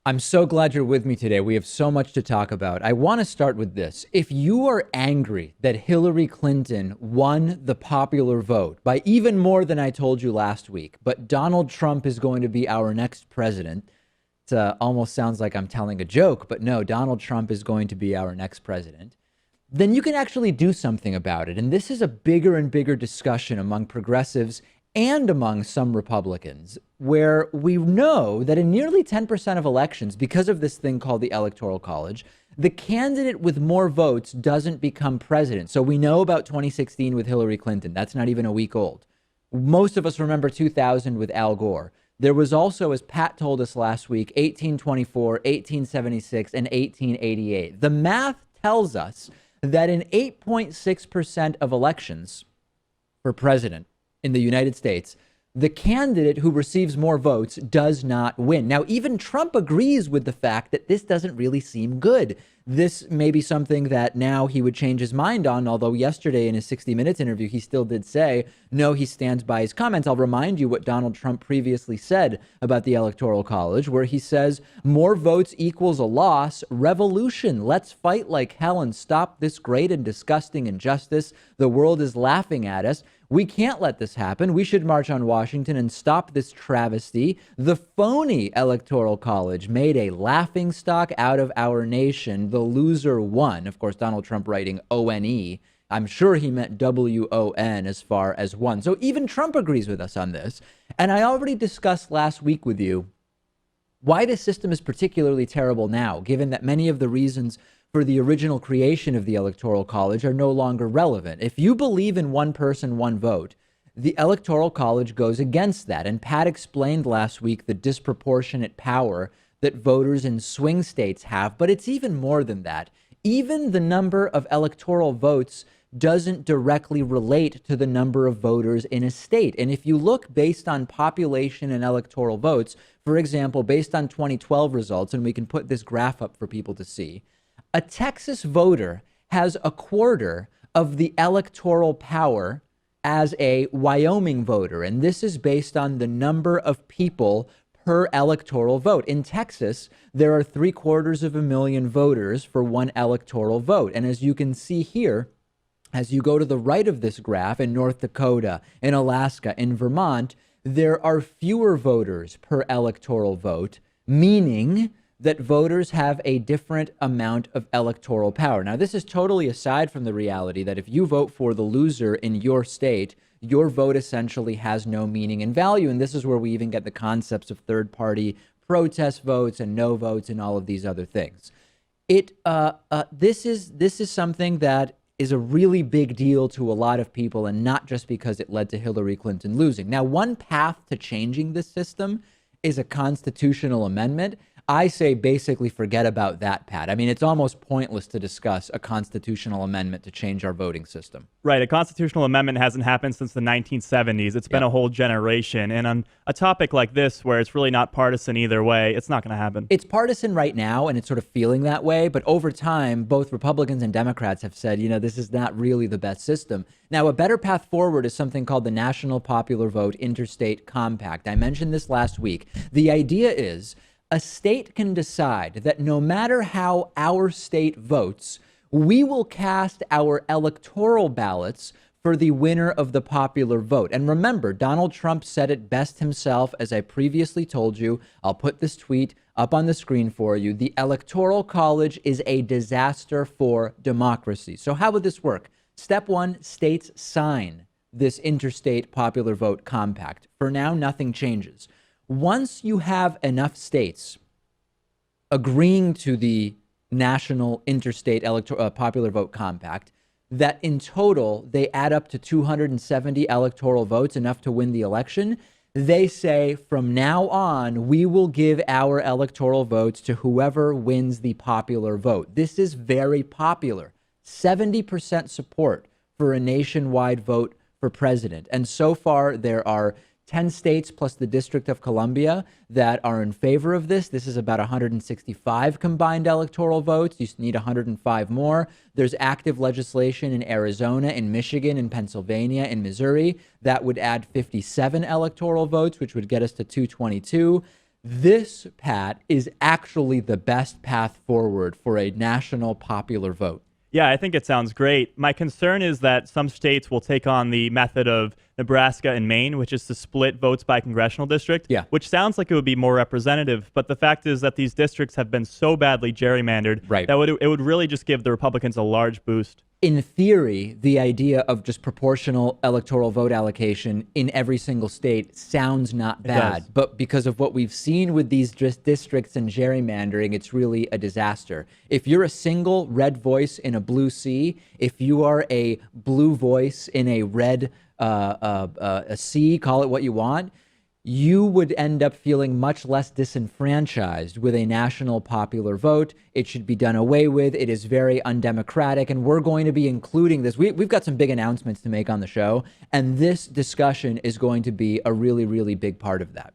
I'm so glad you're with me today. We have so much to talk about. I want to start with this. If you are angry that Hillary Clinton won the popular vote by even more than I told you last week, but Donald Trump is going to be our next president, it almost sounds like I'm telling a joke, but no, Donald Trump is going to be our next president, then you can actually do something about it. And this is a bigger and bigger discussion among progressives and among some Republicans, where we know that in nearly 10% of elections, because of this thing called the Electoral College, the candidate with more votes doesn't become president. So we know about 2016 with Hillary Clinton. That's not even a week old. Most of us remember 2000 with Al Gore. There was also, as Pat told us last week, 1824, 1876, and 1888. The math tells us that in 8.6% of elections for president in the United States, the candidate who receives more votes does not win. Now, even Trump agrees with the fact that this doesn't really seem good. This may be something that now he would change his mind on, although yesterday in his 60 Minutes interview, he still did say, no, he stands by his comments. I'll remind you what Donald Trump previously said about the Electoral College, where he says, more votes equals a loss, revolution. Let's fight like hell and stop this great and disgusting injustice. The world is laughing at us. We can't let this happen. We should march on Washington and stop this travesty. The phony Electoral College made a laughingstock out of our nation. The loser won. Of course, Donald Trump writing O-N-E. I'm sure he meant W-O-N as far as one. So even Trump agrees with us on this. And I already discussed last week with you why this system is particularly terrible now, given that many of the reasons for the original creation of the Electoral College are no longer relevant. If you believe in one person, one vote, the Electoral College goes against that. And Pat explained last week the disproportionate power that voters in swing states have. But it's even more than that. Even the number of electoral votes doesn't directly relate to the number of voters in a state. And if you look based on population and electoral votes, for example, based on 2012 results, and we can put this graph up for people to see, a Texas voter has a quarter of the electoral power as a Wyoming voter. And this is based on the number of people per electoral vote. In Texas, there are 750,000 voters for one electoral vote. And as you can see here, as you go to the right of this graph, in North Dakota, in Alaska, in Vermont, there are fewer voters per electoral vote, meaning that voters have a different amount of electoral power. Now, this is totally aside from the reality that if you vote for the loser in your state, your vote essentially has no meaning and value. And this is where we even get the concepts of third-party protest votes and no votes and all of these other things. This is something that is a really big deal to a lot of people, and not just because it led to Hillary Clinton losing. Now, one path to changing this system is a constitutional amendment. I say basically forget about that, Pat. I mean, it's almost pointless to discuss a constitutional amendment to change our voting system. Right. A constitutional amendment hasn't happened since the 1970s. It's been a whole generation. And on a topic like this, where it's really not partisan either way, it's not going to happen. It's partisan right now, and it's sort of feeling that way. But over time, both Republicans and Democrats have said, this is not really the best system. Now, a better path forward is something called the National Popular Vote Interstate Compact. I mentioned this last week. The idea is a state can decide that no matter how our state votes, we will cast our electoral ballots for the winner of the popular vote. And remember, Donald Trump said it best himself, as I previously told you. I'll put this tweet up on the screen for you. The Electoral College is a disaster for democracy. So how would this work? Step one, states sign this Interstate Popular Vote Compact. For now, nothing changes. Once you have enough states agreeing to the National Interstate Popular Vote Compact, that in total they add up to 270 electoral votes, enough to win the election, they say from now on, we will give our electoral votes to whoever wins the popular vote. This is very popular. 70% support for a nationwide vote for president. And so far, there are 10 states plus the District of Columbia that are in favor of this. This is about 165 combined electoral votes. You need 105 more. There's active legislation in Arizona, in Michigan, in Pennsylvania, in Missouri. That would add 57 electoral votes, which would get us to 222. This, Pat, is actually the best path forward for a national popular vote. Yeah, I think it sounds great. My concern is that some states will take on the method of Nebraska and Maine, which is to split votes by congressional district, Yeah. which sounds like it would be more representative. But the fact is that these districts have been so badly gerrymandered Right. that it would really just give the Republicans a large boost. In theory, the idea of just proportional electoral vote allocation in every single state sounds not bad. does. But because of what we've seen with these districts and gerrymandering, it's really a disaster. If you're a single red voice in a blue sea, if you are a blue voice in a red a sea, call it what you want, you would end up feeling much less disenfranchised with a national popular vote. It should be done away with. It is very undemocratic, and we're going to be including this. We've got some big announcements to make on the show, and this discussion is going to be a really, really big part of that.